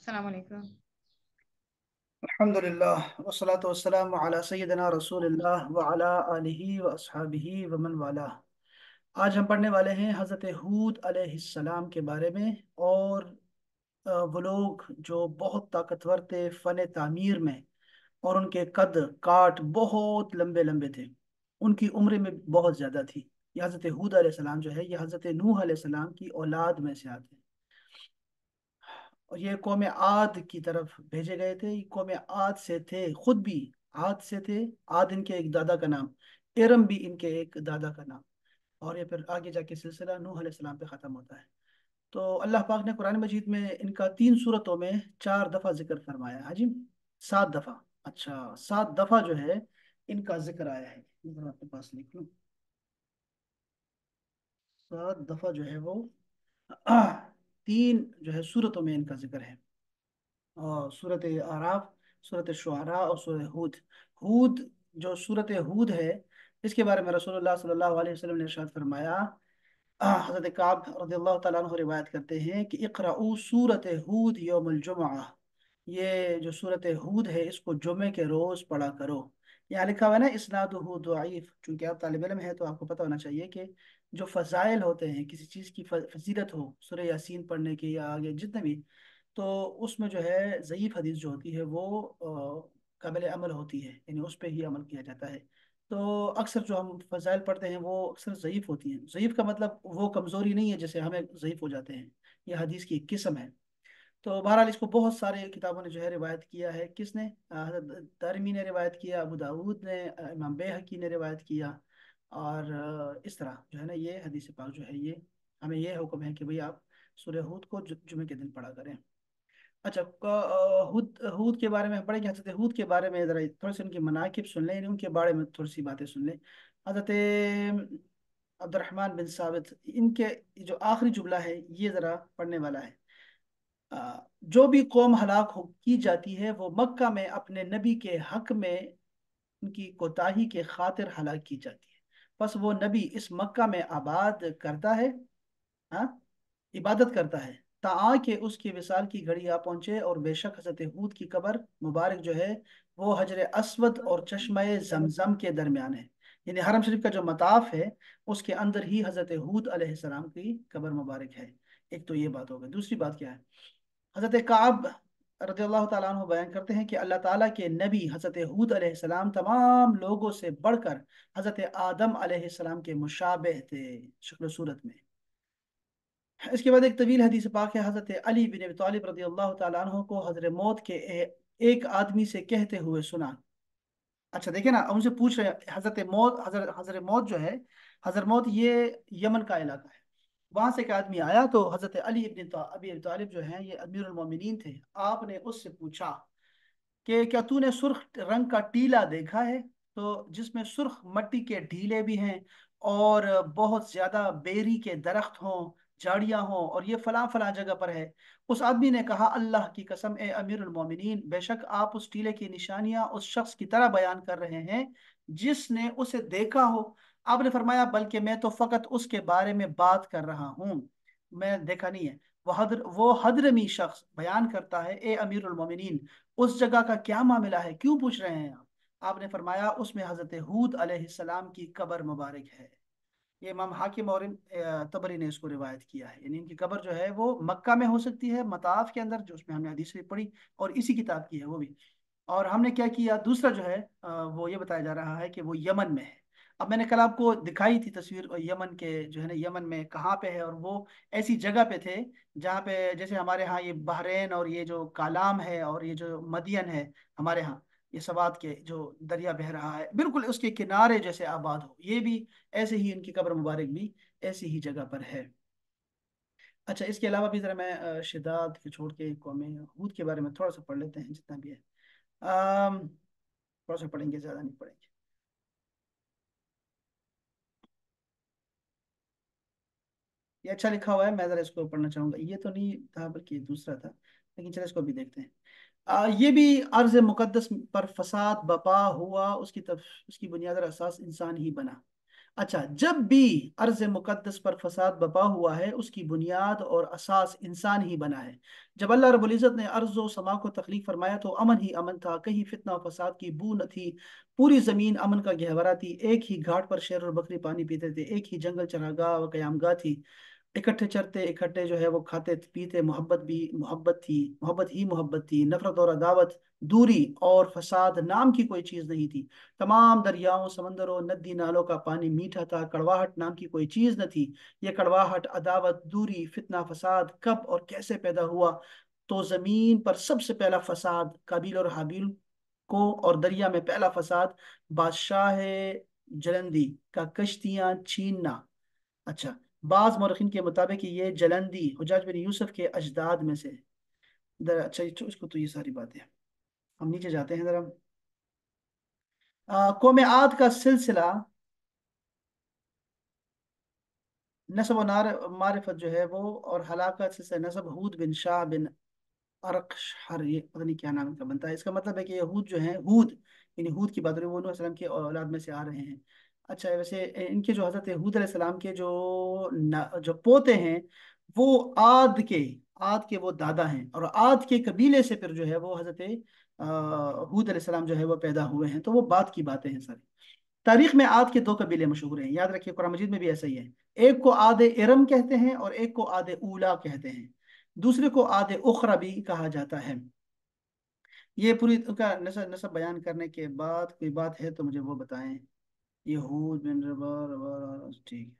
السلام علیکم۔ الحمد للہ والصلاة والسلام علی سیدنا رسول اللہ وعلی آلہ واصحابہ ومن والاه۔ آج ہم پڑھنے والے ہیں حضرت ہود علیہ السلام کے بارے میں، اور وہ لوگ جو بہت طاقتور تھے فن تعمیر میں، اور ان کے قد کاٹ بہت لمبے لمبے تھے، ان کی عمر میں بہت زیادہ تھی۔ یہ حضرت ہود علیہ السلام جو ہے یہ حضرت نوح علیہ السلام کی اولاد میں سے آتے ہیں، اور یہ قوم عاد کی طرف بھیجے گئے تھے۔ یہ قوم عاد سے تھے، خود بھی عاد سے تھے۔ عاد ان کے ایک دادا کا نام، ارم بھی ان کے ایک دادا کا نام، اور یہ پھر آگے جا کے سلسلہ نوح علیہ السلام پہ ختم ہوتا ہے۔ تو اللہ پاک نے قرآن مجید میں ان کا 3 صورتوں میں 4 دفعہ ذکر فرمایا ہے۔ ہاں جی، 7 دفعہ۔ اچھا، 7 دفعہ جو ہے ان کا ذکر آیا ہے، ذرا اپنے پاس لکھ لوں۔ 7 دفعہ جو ہے وہ 3 جو ہے صورتوں میں ان کا ذکر ہے، اور صورت اعراف، صورت شعراء اور صورت ہود۔ ہود، جو صورت ہود ہے، اس کے بارے میں رسول اللہ صلی اللہ علیہ وسلم نے ارشاد فرمایا۔ حضرت کعب رضی اللہ تعالیٰ عنہ روایت کرتے ہیں کہ اقرأوا سورت ہود یوم الجمعہ، یہ جو صورت ہود ہے اس کو جمعے کے روز پڑھا کرو۔ یہاں لکھا ہوا ہے نا اسنادہ ضعیف، چونکہ آپ طالب علم ہیں تو آپ کو پتہ ہونا چاہیے کہ جو فضائل ہوتے ہیں، کسی چیز کی فضیلت ہو، سورہ یاسین پڑھنے کی یا آگے جتنے بھی، تو اس میں جو ہے ضعیف حدیث جو ہوتی ہے وہ قابل عمل ہوتی ہے، یعنی اس پہ ہی عمل کیا جاتا ہے۔ تو اکثر جو ہم فضائل پڑھتے ہیں وہ اکثر ضعیف ہوتی ہیں۔ ضعیف کا مطلب وہ کمزوری نہیں ہے جیسے ہمیں ضعیف ہو جاتے ہیں، یہ حدیث کی ایک قسم ہے۔ تو بہرحال اس کو بہت سارے کتابوں نے جو ہے روایت کیا ہے۔ کس نے؟ حضرت دارمی نے روایت کیا، ابو داود نے، امام بیہقی نے روایت کیا، اور اس طرح جو ہے نا یہ حدیث پاک جو ہے یہ ہمیں یہ حکم ہے کہ بھئی آپ سورہ ہود کو جمعے کے دن پڑھا کریں۔ اچھا، ہود ہود کے بارے میں ہم پڑھیں گے۔ حضرت ہود کے بارے میں ذرا تھوڑی سی ان کی مناقب سن لیں، یعنی ان کے بارے میں تھوڑی سی باتیں سن لیں۔ حضرت عبد الرحمن بن ثابت، ان کے جو آخری جملہ ہے یہ ذرا پڑھنے والا ہے۔ جو بھی قوم ہلاک کی جاتی ہے وہ مکہ میں اپنے نبی کے حق میں ان کی کوتاہی کے خاطر ہلاک کی جاتی ہے، بس وہ نبی اس مکہ میں آباد کرتا ہے، ہاں، عبادت کرتا ہے، تا کہ اس کی وصال کی گھڑی آ پہنچے، اور بے شک حضرت ہود کی قبر مبارک جو ہے وہ حجر اسود اور چشمہ زمزم کے درمیان ہے، یعنی حرم شریف کا جو مطاف ہے اس کے اندر ہی حضرت ہود علیہ السلام کی قبر مبارک ہے۔ ایک تو یہ بات ہو گئی۔ دوسری بات کیا ہے؟ حضرت کعب رضی اللہ تعالیٰ عنہ بیان کرتے ہیں کہ اللہ تعالیٰ کے نبی حضرت ہود علیہ السلام تمام لوگوں سے بڑھ کر حضرت آدم علیہ السلام کے مشابہ تھے شکل و صورت میں۔ اس کے بعد ایک طویل حدیث پاک ہے، حضرت علی بن ابی طالب رضی اللہ تعالیٰ عنہ کو حضرت موت کے ایک آدمی سے کہتے ہوئے سنا۔ اچھا دیکھیں نا، ان سے پوچھ رہے ہیں حضرت موت، حضرت موت جو ہے، حضرت موت یہ یمن کا علاقہ ہے، وہاں سے ایک آدمی آیا تو حضرت علی ابن ابی طالب جو ہیں یہ امیر المومنین تھے، آپ نے اس سے پوچھا کہ کیا تو نے سرخ رنگ کا ٹیلا دیکھا ہے، تو جس میں سرخ مٹی کے ڈھیلے بھی ہیں، اور بہت زیادہ بیری کے درخت ہوں، جھاڑیاں ہوں، اور یہ فلاں فلاں جگہ پر ہے؟ اس آدمی نے کہا اللہ کی قسم اے امیر المومنین، بے شک آپ اس ٹیلے کی نشانیاں اس شخص کی طرح بیان کر رہے ہیں جس نے اسے دیکھا ہو۔ آپ نے فرمایا بلکہ میں تو فقط اس کے بارے میں بات کر رہا ہوں، میں دیکھا نہیں ہے۔ وہ حضرمی شخص بیان کرتا ہے اے امیر المومنین، اس جگہ کا کیا معاملہ ہے، کیوں پوچھ رہے ہیں آپ نے فرمایا اس میں حضرت ہود علیہ السلام کی قبر مبارک ہے۔ یہ امام حاکم اور طبری نے اس کو روایت کیا ہے، یعنی ان کی قبر جو ہے وہ مکہ میں ہو سکتی ہے، مطاف کے اندر، جو اس میں ہم نے حدیث شریف پڑھی اور اسی کتاب کی ہے وہ بھی۔ اور ہم نے کیا کیا دوسرا جو ہے وہ یہ بتایا جا رہا ہے کہ وہ یمن میں ہے۔ اب میں نے کل آپ کو دکھائی تھی تصویر یمن کے جو ہے نا، یمن میں کہاں پہ ہے، اور وہ ایسی جگہ پہ تھے جہاں پہ جیسے ہمارے ہاں یہ بحرین اور یہ جو کالام ہے اور یہ جو مدین ہے ہمارے ہاں، یہ سوات کے جو دریا بہ رہا ہے بالکل اس کے کنارے جیسے آباد ہو، یہ بھی ایسے ہی ان کی قبر مبارک بھی ایسی ہی جگہ پر ہے۔ اچھا، اس کے علاوہ بھی ذرا میں شداد کے چھوڑ کے قوم ہود کے بارے میں تھوڑا سا پڑھ لیتے ہیں جتنا بھی ہے۔ تھوڑا سا پڑھیں گے، زیادہ نہیں پڑھیں گے۔ یہ اچھا لکھا ہوا ہے، میں ذرا اس کو پڑھنا چاہوں گا۔ یہ تو نہیں تھا بلکہ یہ دوسرا تھا، لیکن چلے اس کو بھی دیکھتے ہیں۔ یہ بھی ارض مقدس پر فساد بپا ہوا، اس کی بنیاد اور اساس انسان ہی بنا۔ अच्छा, जब भी अर्ज मुकद्दस पर फसाद बपा हुआ है, उसकी बुनियाद और असास इंसान ही बना है। जब अल्लाह रब्बुल इज़्ज़त ने अर्ज़ व समा को तख्लीक फरमाया तो अमन ही अमन था, कहीं फितना और फसाद की बू न थी। पूरी जमीन अमन का गहवरा थी। एक ही घाट पर शेर और बकरी पानी पीते थे, एक ही जंगल चरागाह व कयामगाह थी। इकट्ठे चरते, इकट्ठे जो है वो खाते पीते। मोहब्बत भी मोहब्बत थी, मोहब्बत ही मोहब्बत थी। नफरत और अदावत, दूरी और फसाद नाम की कोई चीज नहीं थी। तमाम दरियाओं, समंदरों, नदी नालों का पानी मीठा था। कड़वाहट नाम की कोई चीज न थी। ये कड़वाहट, अदावत, दूरी, फितना, फसाद कब और कैसे पैदा हुआ? तो जमीन पर सबसे पहला फसाद काबिल और हाबिल को, और दरिया में पहला फसाद बादशाह जलंदी का कश्तियां छीनना। अच्छा, बाज मौरखीन के मुताबिक ये जलंदी हुज्जाज बिन यूसुफ के अजदाद में से। अच्छा, इसको तो ये सारी बातें, हम नीचे जाते हैं जरा। कौम आद का सिलसिला, नसब और मारिफत जो है वो, और हलाकत से नसब हूद बिन शाह बिन अरकशहर, ये पता नहीं क्या नाम इनका बनता है। इसका मतलब है कि यहूद जो हैं, हूद, यानी हूद की बात हो रही है, वो नूह अलैहिस्सलाम के औलाद में से आ रहे हैं। अच्छा, वैसे इनके जो हजरत हूद अलैहिस्सलाम के जो पोते हैं, वो आद के वो दादा हैं, और आद के कबीले से फिर जो है वो हजरत हूद अलैहिस्सलाम जो है वो पैदा हुए हैं। तो वो बात की बातें हैं सारी। तारीख में आद के दो कबीले मशहूर हैं, याद रखिए, कुरान मजीद में भी ऐसा ही है। एक को आद इरम कहते हैं और एक को आद उला कहते हैं। दूसरे को आद उखरा भी कहा जाता है। ये पूरी उनका नसब नसब बयान करने के बाद कोई बात है तो मुझे वो बताएं। यहूद बिन रबा रबा, ठीक है।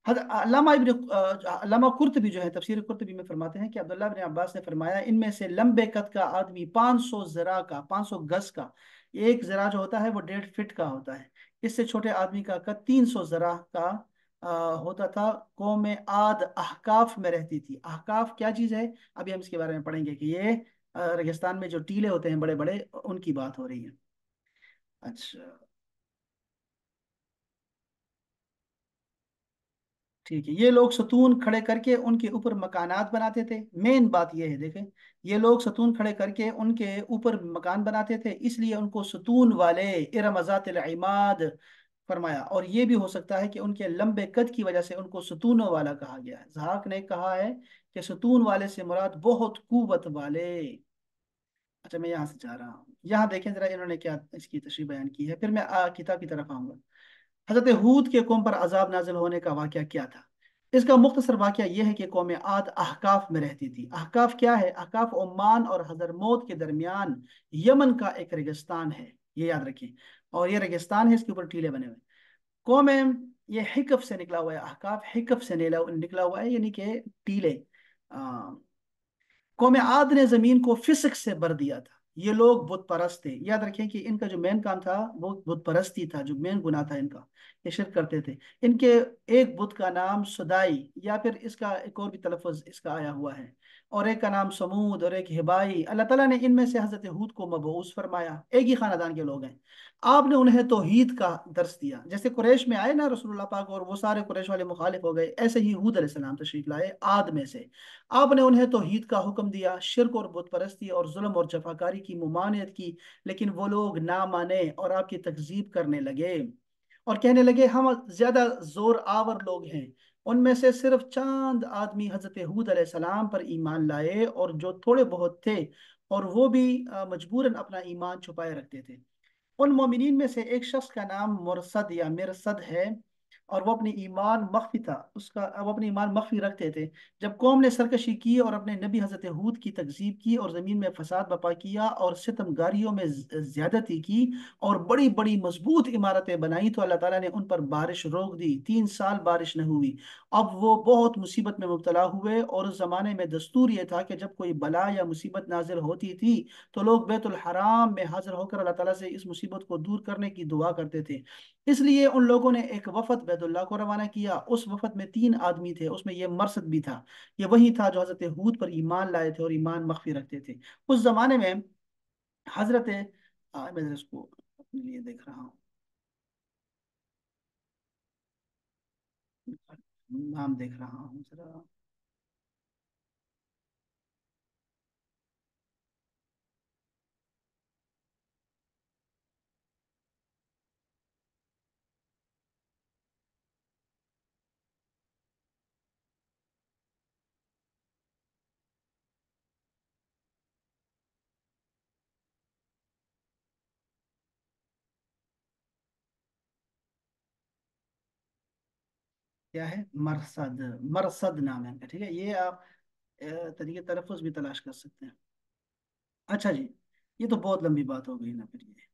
अल्लामा कुर्तबी जो है, तफसीर कुर्तबी में फरमाते हैं कि अब्दुल्लाह बिन अब्बास ने फरमाया, इनमें से लंबे कद का आदमी 500 जरा का, 500 गज का, एक जरा जो होता है वो 1.5 फीट का होता है। इससे छोटे आदमी का कद 300 जरा का होता था। कौम आद अहकाफ में रहती थी। अहकाफ क्या चीज़ है, अभी हम इसके बारे में पढ़ेंगे कि ये रेगिस्तान में जो टीले होते हैं बड़े बड़े, उनकी बात हो रही है। अच्छा, ठीक है। ये लोग सतून खड़े करके उनके ऊपर मकानात बनाते थे। मेन बात ये है, देखें, ये लोग सतून खड़े करके उनके ऊपर मकान बनाते थे, इसलिए उनको सतून वाले, इरम ज़ातिल इमाद फरमाया। और ये भी हो सकता है कि उनके लंबे कद की वजह से उनको सतूनों वाला कहा गया है। ज़हाक ने कहा है कि सतून वाले से मुराद बहुत कुवत वाले। अच्छा, मैं यहाँ से जा रहा हूँ, यहाँ देखें जरा इन्होंने क्या इसकी तशरीह बयान की है, फिर मैं किताब की तरफ आऊंगा। हजरत हूद के कौम पर अजाब नाजिल होने का वाकया क्या था? इसका मुख्तसर वाकया यह है कि कौम आद अहकाफ में रहती थी। अहकाफ क्या है? अहकाफ ओमान और हजरमौत के दरमियान यमन का एक रेगिस्तान है, ये याद रखिए। और ये रेगिस्तान है, इसके ऊपर टीले बने हुए। कौम ये हिकफ से निकला हुआ है, अहकाफ हिकफ से निकला हुआ है, यानी कि टीले। कौम आद ने जमीन को फिसक से भर दिया था। ये लोग बुत परस्त थे। याद रखें कि इनका जो मेन काम था वो बुत परस्ती था, जो मेन गुनाह था इनका, ये शिरक करते थे। इनके एक बुत का नाम सुदाई, या फिर इसका एक और भी तलफ़ुज़ इसका आया हुआ है, और एक का नाम समूद और एक हिबाई। अल्लाह ताला ने इनमें से हजरत हूद को मबऊस फरमाया। एक ही खानदान के लोग हैं। आपने उन्हें तौहीद का दर्स दिया। जैसे कुरैश में आए ना रसूलुल्लाह पाक, और वो सारे कुरैश वाले मुखालिफ हो गए, ऐसे ही हूद अलैहिस्सलाम तशरीफ लाए आद में से। आपने उन्हें तौहीद का हुक्म दिया, शिरक और बुत परस्ती और जुल्म और जफाकारी की मुमानियत की, लेकिन वो लोग ना माने और आपकी तकजीब करने लगे, और कहने लगे हम ज्यादा जोर आवर लोग हैं। उनमें से सिर्फ चंद आदमी हजरत हूद अलैहिस्सलाम पर ईमान लाए, और जो थोड़े बहुत थे, और वो भी मजबूरन अपना ईमान छुपाए रखते थे। उन मोमिनीन में से एक शख्स का नाम मुरसद या मिरसद है, और वो अपनी ईमान मख्फी था उसका, वो अपनी ईमान मख्फी रखते थे। जब कौम ने सरकशी की और अपने नबी हजरत हूद की तकजीब की, और ज़मीन में फसाद बपा किया, और सितमगारियों में ज्यादती की, और बड़ी बड़ी मजबूत इमारतें बनाई, तो अल्लाह ताला ने उन पर बारिश रोक दी। 3 साल बारिश न हुई। अब वो बहुत मुसीबत में मुब्तला हुए, और उस जमाने में दस्तूर ये था कि जब कोई बला या मुसीबत नाजिल होती थी, तो लोग बैतुल हराम में हाजिर होकर अल्लाह ताला से इस मुसीबत को दूर करने की दुआ करते थे। इसलिए उन लोगों ने एक वफद बैतुल्लाह को रवाना किया। उस वफद में 3 आदमी थे, उसमें ये मरसद भी था। ये वही था जो हजरत हूद पर ईमान लाए थे और ईमान मख्फी रखते थे। उस जमाने में हजरत मैं इसको अपने लिए देख रहा हूँ, नाम देख रहा हूँ जरा। क्या है? मरसद। मरसद नाम है इनका, ठीक है। ये आप तरीके तलफ़ुज़ भी तलाश कर सकते हैं। अच्छा जी, ये तो बहुत लंबी बात हो गई ना फिर ये।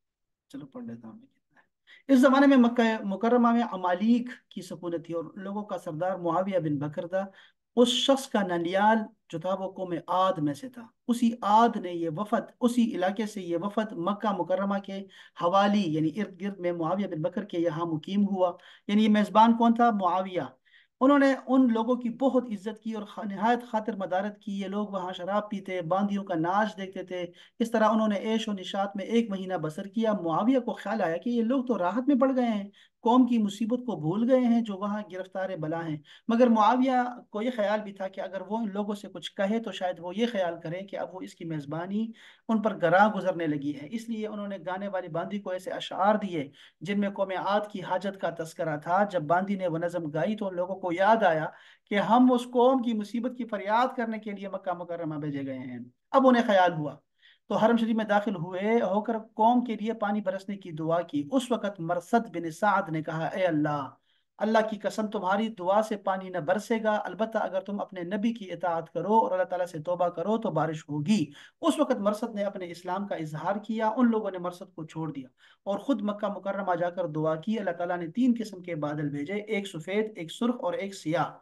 चलो पढ़ लेता हूँ मैं कितना है। इस जमाने में मक्का मुकर्रमा में अमालीक की सकूनत थी और लोगों का सरदार मुआविया बिन बकर था। उस शख्स का ननियाल जो था वो कौम आद में से था। उसी आद ने ये वफद, उसी इलाके से ये वफद मक्का मुकर्रमा के हवाली यानी इर्द गिर्द में मुआविया बिन बकर के यहाँ मुकीम हुआ। यानी ये मेजबान कौन था? मुआविया। उन्होंने उन लोगों की बहुत इज्जत की और निहायत खातिर मदारत की। ये लोग वहाँ शराब पीते, बांदियों का नाच देखते थे। इस तरह उन्होंने ऐश और निशात में एक महीना बसर किया। मुआविया को ख्याल आया कि ये लोग तो राहत में पड़ गए हैं, कौम की मुसीबत को भूल गए हैं जो वहाँ गिरफ्तार बला हैं। मगर मुआविया को ये ख्याल भी था कि अगर वो इन लोगों से कुछ कहे तो शायद वो ये ख्याल करें कि अब वो इसकी मेज़बानी उन पर गरां गुजरने लगी है। इसलिए उन्होंने गाने वाली बांदी को ऐसे अशार दिए जिनमें कौम आद की हाजत का तस्करा था। जब बांदी ने वो नज़म गाई तो उन लोगों को याद आया कि हम उस कौम की मुसीबत की फरियाद करने के लिए मक्का मुकर्रमा भेजे गए हैं। अब उन्हें ख्याल हुआ तो हरम शरीफ में दाखिल हुए होकर कौम के लिए पानी बरसने की दुआ की। उस वक़्त मरसद बिन साद ने कहा, ए अल्लाह, अल्लाह की कसम तुम्हारी दुआ से पानी न बरसेगा, अलबत्ता अगर तुम अपने नबी की इताअत करो और अल्लाह ताला से तौबा करो तो बारिश होगी। उस वक़्त मरसद ने अपने इस्लाम का इजहार किया। उन लोगों ने मरसद को छोड़ दिया और खुद मक्का मुकर्रमा जाकर दुआ की। अल्लाह ताला ने तीन किस्म के बादल भेजे, एक सफ़ेद, एक सुर्ख और एक सियाह।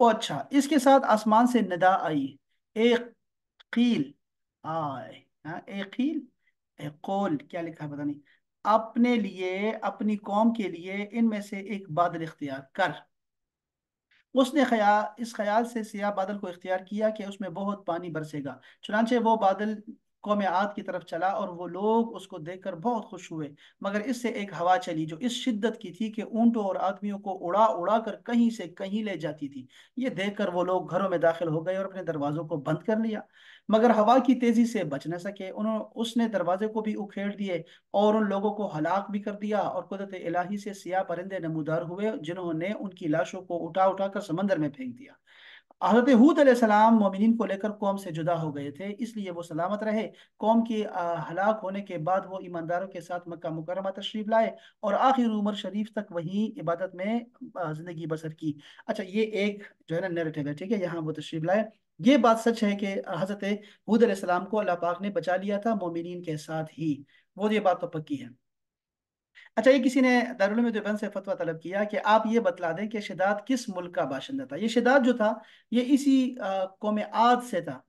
ओ अच्छा, इसके साथ आसमान से निदा आई, एक कील आए, हाँ, एक कील, एक कौल, क्या लिखा है पता नहीं, अपने लिए, अपनी कौम के लिए इनमें से एक बादल इख्तियार कर। उसने इस ख्याल से सियाह बादल को इख्तियार किया कि उसमें बहुत पानी बरसेगा। चुनांचे वो बादल कौम आद की तरफ चला और वो लोग उसको देखकर बहुत खुश हुए। मगर इससे एक हवा चली जो इस शिद्दत की थी कि ऊंटों और आदमियों को उड़ा उड़ा कर कहीं से कहीं ले जाती थी। ये देखकर वो लोग घरों में दाखिल हो गए और अपने दरवाजों को बंद कर लिया। मगर हवा की तेजी से बच न सके। उन्होंने उसने दरवाजे को भी उखेड़ दिए और उन लोगों को हलाक भी कर दिया। और कुदरत इलाही से सियाह परिंदे नमूदार हुए जिन्होंने उनकी लाशों को उठा उठा कर समंदर में फेंक दिया। हजरत हूद अलैहिस्सलाम मोमिनीन को लेकर कौम से जुदा हो गए थे, इसलिए वो सलामत रहे। कौम के हलाक होने के बाद वो ईमानदारों के साथ मक्का मुकर्रमा तशरीफ लाए और आखिर उम्र शरीफ तक वहीं इबादत में जिंदगी बसर की। अच्छा, ये एक जो है ना नैरेटिव है, ठीक है, यहाँ वो तशरीफ लाए। ये बात सच है कि हजरत हूद अलैहिस्सलाम को अल्लाह पाक ने बचा लिया था मोमिनीन के साथ ही, वो ये बात तो पक्की है। अच्छा, ये किसी ने दारुल उलूम देवबंद से फतवा तलब किया कि आप ये बतला दें कि शिदात किस मुल्क का बाशिंदा था। ये शिदात जो था ये इसी कौम आद से था।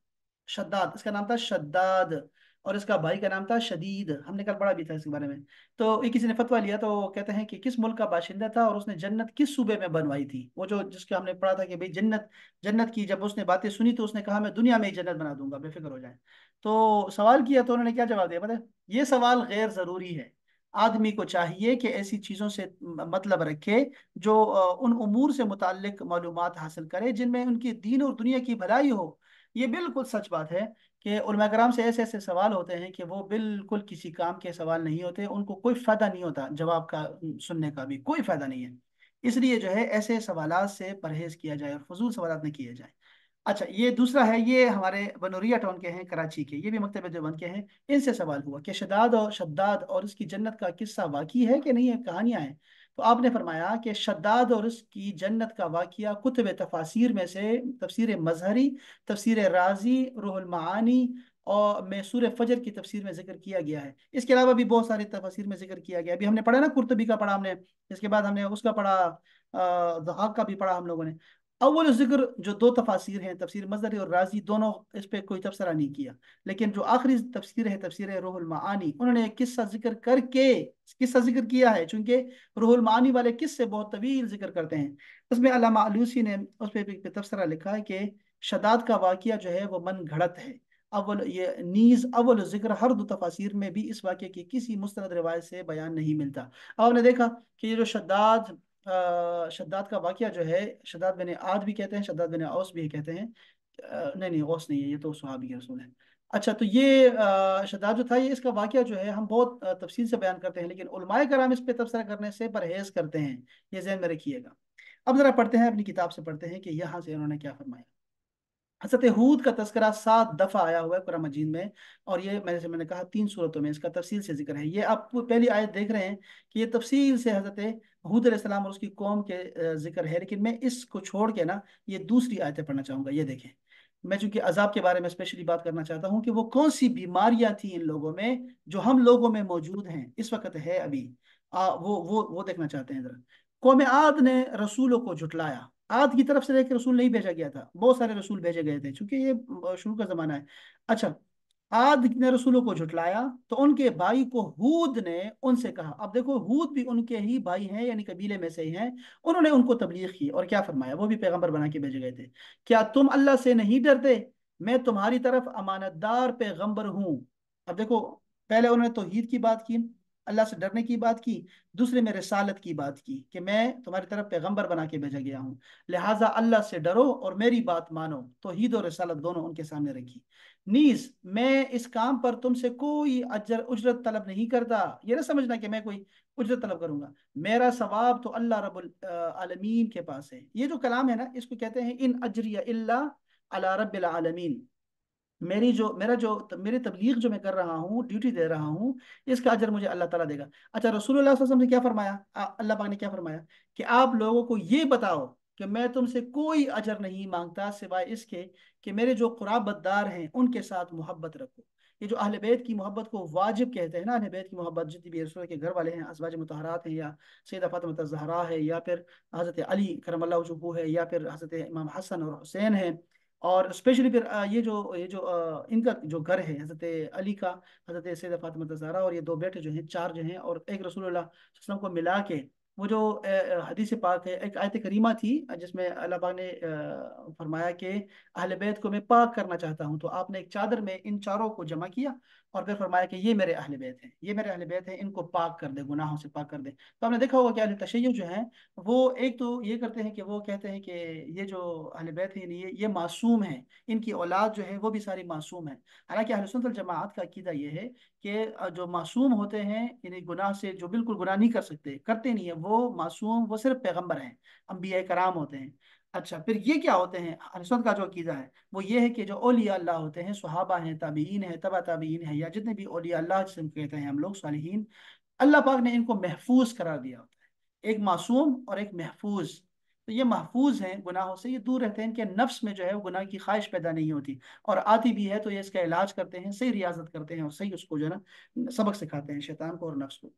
शद्दाद, इसका नाम था शद्दाद, और इसका भाई का नाम था शदीद। हमने कल पढ़ा भी था इसके बारे में। तो ये किसी ने फतवा लिया तो वो कहते हैं कि किस मुल्क का बाशिंदा था और उसने जन्नत किस सूबे में बनवाई थी। वो जो जिसका हमने पढ़ा था कि भाई जन्नत, जन्नत की जब उसने बातें सुनी तो उसने कहा मैं दुनिया में ही जन्नत बना दूंगा, बेफिक्र हो जाए। तो सवाल किया तो उन्होंने क्या जवाब दिया पता है? ये सवाल गैर जरूरी है। आदमी को चाहिए कि ऐसी चीज़ों से मतलब रखे जो उन उमूर से मुताल्लिक मालूमात हासिल करे जिनमें उनकी दीन और दुनिया की भलाई हो। ये बिल्कुल सच बात है कि उलमा कराम से ऐसे ऐसे सवाल होते हैं कि वो बिल्कुल किसी काम के सवाल नहीं होते, उनको कोई फ़ायदा नहीं होता जवाब का, सुनने का भी कोई फ़ायदा नहीं है। इसलिए जो है ऐसे सवालात से परहेज़ किया जाए और फजूल सवालात नहीं किए जाए। अच्छा, ये दूसरा है, ये हमारे बनूरिया टाउन के हैं, कराची के, ये भी मकतब देवबंद के हैं। इनसे सवाल हुआ कि शद्दाद और इसकी जन्नत का किस्सा वाकई है कि नहीं है, कहानियां हैं। तो आपने फरमाया कि शद्दाद और इसकी जन्नत का वाकया कुतुब तफासिर में से तफसीर मजहरी, तफसीर राजी, रूहुल मानी और में सूरह फजर की तफसीर में जिक्र किया गया है। इसके अलावा भी बहुत सारे तफसीर में जिक्र किया गया। अभी हमने पढ़ा ना, कुर्तबी का पढ़ा हमने, इसके बाद हमने उसका पढ़ा, दहाक का भी पढ़ा हम लोगों ने। अव्वल जिक्र जो दो तफासिर हैं, तफसीर मजहरी और राजी, दोनों इस पे कोई तबसरा नहीं किया। लेकिन जो आखिरी तफसीर है तफसीर रूहुल मानी, उन्होंने एक किस्सा जिक्र करके किस्सा जिक्र किया है। चूंकि रूहुल मानी वाले किस्से बहुत तवील जिक्र करते हैं, उसमें अल्लामा आलूसी ने उस पर भी तबसरा लिखा है कि शदाद का वाकया जो है वो मन घड़त है। अव्वल ये नीज अव्वल जिक्र हर दो तफासिर में भी इस वाक़े की किसी मुस्तनद रिवायत से बयान नहीं मिलता। अब आपने देखा कि ये जो शद्दाद का वाकया जो है, शद्दाद बिन आद भी कहते हैं, शद्दाद बिन औस भी कहते हैं। नहीं नहीं, औस नहीं है, ये तो सहाबी के रसूल है। अच्छा, तो ये शद्दाद जो था, ये इसका वाकया जो है हम बहुत तफसील से बयान करते हैं, लेकिन उलमाए कराम इस पे तबसरा करने से परहेज करते हैं। ये ज़हन में रखिएगा। अब जरा पढ़ते हैं, अपनी किताब से पढ़ते हैं कि यहाँ से उन्होंने क्या फरमाया। हज़रत हूद का तस्करा 7 दफ़ा आया हुआ है कुरान मजीद में। और ये मैंने कहा 3 सूरतों में इसका तफसील से जिक्र है। ये आप पहली आयत देख रहे हैं कि ये तफसील से हज़रत हूद अलैहिस्सलाम और उसकी कौम के जिक्र है। लेकिन मैं इसको छोड़ के ना ये दूसरी आयतें पढ़ना चाहूंगा। ये देखें, मैं चूंकि अजाब के बारे में स्पेशली बात करना चाहता हूँ कि वो कौन सी बीमारियां थी इन लोगों में जो हम लोगों में मौजूद हैं इस वक्त है अभी। वो देखना चाहते हैं जरा। कौम आद ने रसूलों को झुटलाया। आद की तरफ से एक रसूल नहीं भेजा गया था, बहुत सारे रसूल भेजे गए थे क्योंकि ये शुरू का जमाना है। अच्छा, आद ने रसूलों को झुटलाया तो उनके भाई को हूद ने उनसे कहा। अब देखो, हूद भी उनके ही भाई हैं, यानी कबीले में से ही हैं। उन्होंने उनको तबलीग की और क्या फरमाया, वो भी पैगंबर बना के भेजे गए थे। क्या तुम अल्लाह से नहीं डरते? मैं तुम्हारी तरफ अमानतदार पैगंबर हूं। अब देखो, पहले उन्होंने तौहीद की बात की, अल्लाह से डरने की बात की, दूसरे में रिसालत की बात की कि मैं तुम्हारी तरफ पैगंबर बना के भेजा गया हूँ, लिहाजा अल्लाह से डरो और मेरी बात मानो। तौहीद और रिसालत दोनों उनके सामने रखी। नीज, मैं इस काम पर तुमसे कोई अजर उजरत तलब नहीं करता। ये ना समझना कि मैं कोई उजरत तलब करूंगा। मेरा सवाब तो अल्लाह रब्बुल आलमीन के पास है। ये जो कलाम है ना, इसको कहते हैं इन अजरिया इल्ला अला रब्बिल आलमीन। मेरी तबलीग जो मैं कर रहा हूँ, ड्यूटी दे रहा हूँ, इसका अजर मुझे अल्लाह ताला देगा। अच्छा, रसूलुल्लाह सल्लल्लाहु अलैहि वसल्लम से क्या फरमाया, अल्लाह पाक ने क्या फरमाया कि आप लोगों को ये बताओ कि मैं तुमसे कोई अजर नहीं मांगता सिवाय इसके कि मेरे जो कुराबतदार हैं उनके साथ मोहब्बत रखो। ये जो अहले बैत की मोहब्बत को वाजिब कहते हैं ना, अहले बैत की मोहब्बत जितनी भी रसूल के घर वाले हैं, अज़वाज मुतहरात हैं, या सैयदा फातिमा ज़हरा है, या फिर हज़रत अली करमल्लाहु वजहू है, या फिर हज़रत इमाम हसन और हुसैन है। और स्पेशली फिर ये जो इनका जो घर है हज़रत अली का, हज़रत सैयदा फातिमा ज़हरा, और ये 2 बेटे जो हैं, 4 जो हैं, और एक रसूलुल्लाह सल्लल्लाहु अलैहि वसल्लम को मिला के वो जो हदीस पाक है, एक आयत करीमा थी जिसमें अल्लाह पाक ने फरमाया कि अहले बैत को मैं पाक करना चाहता हूँ। तो आपने एक चादर में इन चारों को जमा किया और फिर फरमाया कि ये मेरे अहले बैत हैं, ये मेरे अहले बैत हैं, इनको पाक कर दे, गुनाहों से पाक कर दे। तो आपने देखा होगा कि अहले तशय्युअ जो है वो एक तो ये करते हैं कि वो कहते हैं कि ये जो अहले बैत हैं ये मासूम हैं, इनकी औलाद जो है वो भी सारी मासूम है। हालांकि अहले सुन्नत वल जमाअत का अकीदा ये है कि जो मासूम होते हैं, यानी गुनाह से जो बिल्कुल गुनाह नहीं कर सकते, करते नहीं है, वो मासूम, वो सिर्फ पैगंबर हैं, अंबिया कराम होते हैं। अच्छा, फिर ये क्या होते हैं, अहले सुन्नत का जो अकीदा है वो ये है कि जो औलिया अल्लाह होते हैं, सुहाबा हैं, ताबीइन हैं, तबा ताबीइन है, या जितने भी औलिया अल्लाह जिसे कहते हैं हम लोग सालिहीन, अल्लाह पाक ने इनको महफूज करार दिया होता है, एक मासूम और एक महफूज। तो ये महफूज हैं गुनाहों से, ये दूर रहते हैं, इनके नफ्स में जो है वो गुनाह की ख्वाहिश पैदा नहीं होती, और आती भी है तो ये इसका इलाज करते हैं, सही रियाजत करते हैं और सही उसको जो है ना सबक सिखाते हैं शैतान को और नफ्स को।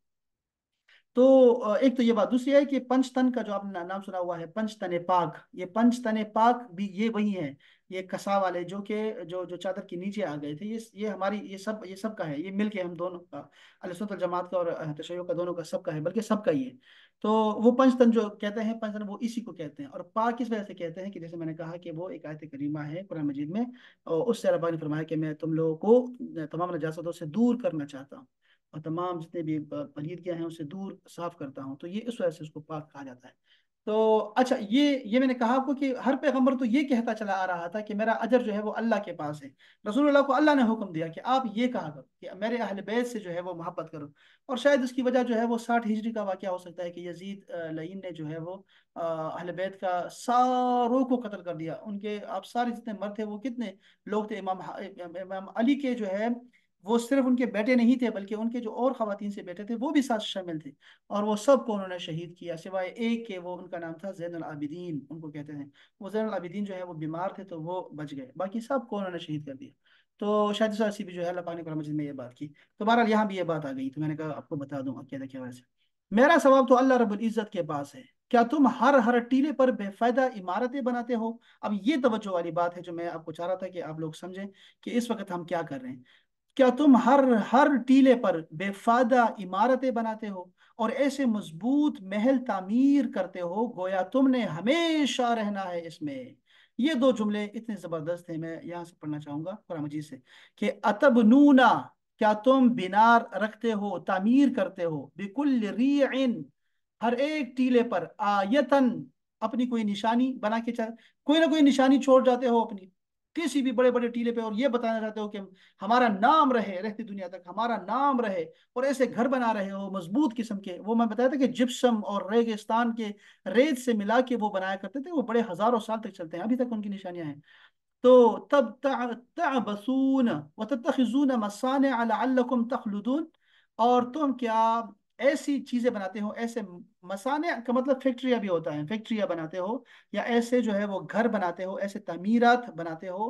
तो एक तो ये बात, दूसरी है कि पंचतन का जो आपने नाम सुना हुआ है, पंचतन पाक, ये पंचतन पाक भी ये वही है, ये कसा वाले जो कि जो जो चादर के नीचे आ गए थे, ये हमारी ये सब का है, ये मिलके हम दोनों का, अहले सुन्नत वल जमात का और तशय्युअ का, दोनों का सबका है, बल्कि सबका ही है। तो वो पंचतन जो कहते हैं, पंचतन वो इसी को कहते हैं। और पाक इस वजह से कहते हैं कि जैसे मैंने कहा कि वो एक आयत करीमा है कुरान मजीद में, और उससे अल्लाह पाक ने फरमाया कि मैं तुम लोगों को तमाम नजासतों से दूर करना चाहता हूँ और तमाम जितने भी पलीदगियां हैं उससे दूर साफ करता हूँ। तो ये इस वजह से उसको पाक कहा जाता है। तो अच्छा, ये मैंने कहा आपको कि हर पैगंबर तो ये कहता चला आ रहा था कि मेरा अजर जो है वो अल्लाह के पास है। रसूलुल्लाह को अल्लाह ने हुक्म दिया कि आप ये कहा करो कि मेरे अहले बैत से जो है वो मोहब्बत करो। और शायद उसकी वजह जो है वो 60 हिजरी का वाक़या हो सकता है कि यजीद लईन ने जो है वो अहले बैत का सारों को कत्ल कर दिया। उनके आप सारे जितने मर्द थे, वो कितने लोग थे, इमाम अली के जो है वो सिर्फ उनके बेटे नहीं थे, बल्कि उनके जो और खवातीन से बेटे थे वो भी साथ शामिल थे, और वो सबको उन्होंने शहीद किया सिवाय एक के, वो उनका नाम था जैनुल आबिदीन उनको कहते हैं। वो जैनुल आबिदीन जो है वो बीमार थे तो वो बच गए, बाकी सबको उन्होंने शहीद कर दिया। तो शायद इस वजह से भी जो है अल्लाह पाक ने कुरान मजीद में ये बात की। तो बहरहाल यहाँ भी ये बात आ गई, तो मैंने कहा आपको बता दूं क्या देखिए वैसे। मेरा सवाब तो अल्लाह रब्बुल इज्जत के पास है। क्या तुम हर हर टीले पर बेफायदा इमारतें बनाते हो? अब ये तवज्जो वाली बात है जो मैं आपको चाह रहा था कि आप लोग समझें कि इस वक्त हम क्या कर रहे हैं। क्या तुम हर हर टीले पर बेफायदा इमारतें बनाते हो और ऐसे मजबूत महल तामीर करते हो गोया तुमने हमेशा रहना है इसमें? ये 2 जुमले इतने जबरदस्त हैं, मैं यहाँ से पढ़ना चाहूंगा कुरान मजीद से कि अतबनूना, क्या तुम बिनार रखते हो, तामीर करते हो, बिकुल रीइन, हर एक टीले पर, आयतन, अपनी कोई निशानी बना के, चल कोई ना कोई निशानी छोड़ जाते हो अपनी किसी भी बड़े बड़े टीले पे, और ये बताना चाहते हो कि हमारा नाम रहे रहती दुनिया तक, हमारा नाम रहे, और ऐसे घर बना रहे हो मजबूत किस्म के। वो मैं बताया था कि जिप्सम और रेगिस्तान के रेत से मिला के वो बनाया करते थे, वो बड़े हजारों साल तक चलते हैं, अभी तक उनकी निशानियां हैं। تو تب تعبسون وتتخذون مصانع لعلکم تخلدون، اور تم کیا ایسی چیزیں بناتے ہو، ایسے مصانع کا مطلب فیکٹریاں بھی ہوتا ہے، فیکٹریاں بناتے ہو، یا ایسے جو ہے وہ گھر بناتے ہو، ایسے تعمیرات بناتے ہو،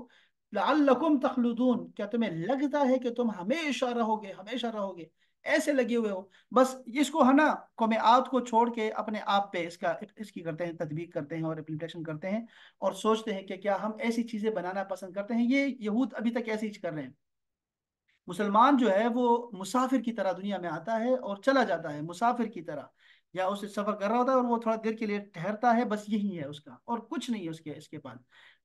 لعلکم تخلدون، کیا تمہیں لگتا ہے کہ تم ہمیشہ رہو گے، ہمیشہ رہو گے، ایسے لگے ہوئے ہو؟ بس اس کو ہے نا قوم عاد کو چھوڑ کے اپنے آپ پہ اس کی کرتے ہیں، تطبیق کرتے ہیں اور اپلیکیشن کرتے ہیں، اور سوچتے ہیں کہ کیا ہم ایسی چیزیں بنانا پسند کرتے ہیں؟ یہ یہود ابھی تک ایسی چیز کر رہے ہیں۔ مسلمان جو ہے وہ مسافر کی طرح دنیا میں آتا ہے اور چلا جاتا ہے، مسافر کی طرح، یا اسے سفر کر رہا ہوتا ہے اور وہ تھوڑا دیر کے لیے ٹھہرتا ہے، بس یہی ہے اس کا، اور کچھ نہیں ہے اس کے پاس۔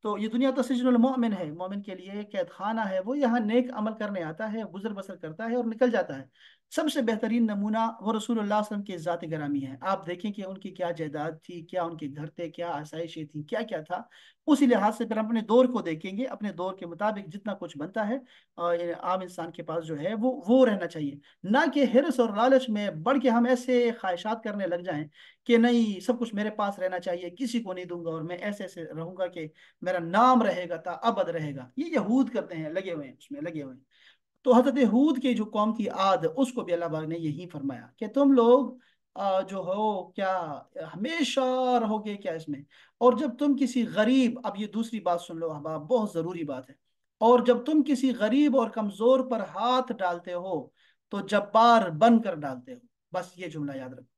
تو یہ دنیا تو سجن المؤمن ہے، مومن کے لیے قید خانہ ہے، وہ یہاں نیک عمل کرنے آتا ہے، گزر بسر کرتا ہے اور نکل جاتا ہے۔ سب سے بہترین نمونہ وہ رسول اللہ صلی اللہ علیہ وسلم کے ذات گرامی ہے۔ آپ دیکھیں کہ ان کی کیا جائیداد تھی، کیا ان کے گھر تھے، کیا آسائشیں تھیں، کیا کیا تھا۔ اسی لحاظ سے پھر ہم اپنے دور کو دیکھیں گے، اپنے دور کے مطابق جتنا کچھ بنتا ہے یعنی عام انسان کے پاس جو ہے وہ رہنا چاہیے، نہ کہ حرص اور لالچ میں بڑھ کے ہم ایسے خواہشات کرنے لگ جائیں کہ نہیں سب کچھ میرے پاس رہنا چاہیے، کسی کو نہیں دوں گا، اور میں ایسے ایسے رہوں گا کہ میرا نام رہے گا تا ابد رہے گا۔ یہ یہود کرتے ہیں، لگے ہوئے ہیں اس میں، لگے ہوئے ہیں۔ تو حضرت ہود کی جو قوم تھی عاد، اس کو بھی اللہ پاک نے یہی فرمایا کہ تم لوگ جو ہو کیا ہمیشہ رہو گے کیا اس میں؟ اور جب تم کسی غریب، اب یہ دوسری بات سن لو احباب، بہت ضروری بات ہے، اور جب تم کسی غریب اور کمزور پر ہاتھ ڈالتے ہو تو جبار بن کر ڈالتے ہو۔ بس یہ جملہ یاد رکھو،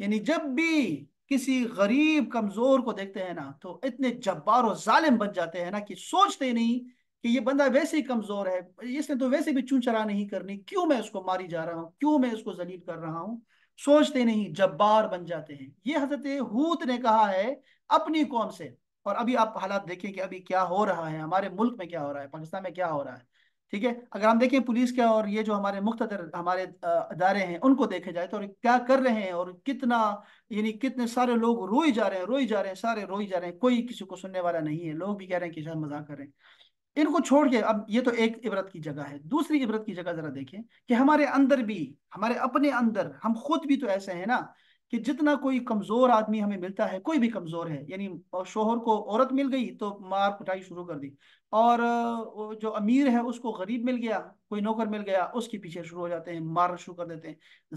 یعنی جب بھی کسی غریب کمزور کو دیکھتے ہیں نا تو اتنے جبار و ظالم بن جاتے ہیں نا کہ سوچتے ہی نہیں کہ یہ بندہ ویسے ہی کمزور ہے، اس نے تو ویسے بھی چون چرا نہیں کرنی، کیوں میں اس کو ماری جا رہا ہوں، کیوں میں اس کو ذلیل کر رہا ہوں؟ سوچتے نہیں، جبار بن جاتے ہیں۔ یہ حضرت ہود نے کہا ہے اپنی قوم سے۔ اور ابھی آپ حالات دیکھیں کہ ابھی کیا ہو رہا ہے، ہمارے ملک میں کیا ہو رہا ہے، پاکستان میں کیا ہو رہا ہے، ٹھیک ہے؟ اگر ہم دیکھیں پولیس کا اور یہ جو ہمارے مقتدر ہمارے ادارے ہیں ان کو دیکھے جائے تو کیا کر رہے ہیں، اور کتنا یعنی کتنے سارے لوگ روئی جا رہے ہیں، روئی جا رہے ہیں، سارے روئی جا رہے ہیں، کوئی کسی کو سننے والا نہیں ہے، لوگ بھی کہہ رہے ہیں کہ شاید مذاق کر رہے ہیں۔ ان کو چھوڑ کے اب یہ تو ایک عبرت کی جگہ ہے، دوسری عبرت کی جگہ ذرا دیکھیں کہ ہمارے اندر بھی، ہمارے اپنے اندر ہم خود بھی تو ایسے ہیں نا کہ جتنا کوئی کمزور آدمی ہمیں ملتا ہے، کوئی بھی کمزور ہے، یعنی شوہر کو عورت مل گئی تو مار کٹائی شروع کر دی، اور وہ جو امیر ہے اس کو غریب مل گیا، کوئی نوکر مل گیا، اس کے پیچھے شروع ہو جاتے ہیں، مارنا شروع کر دیتے ہیں،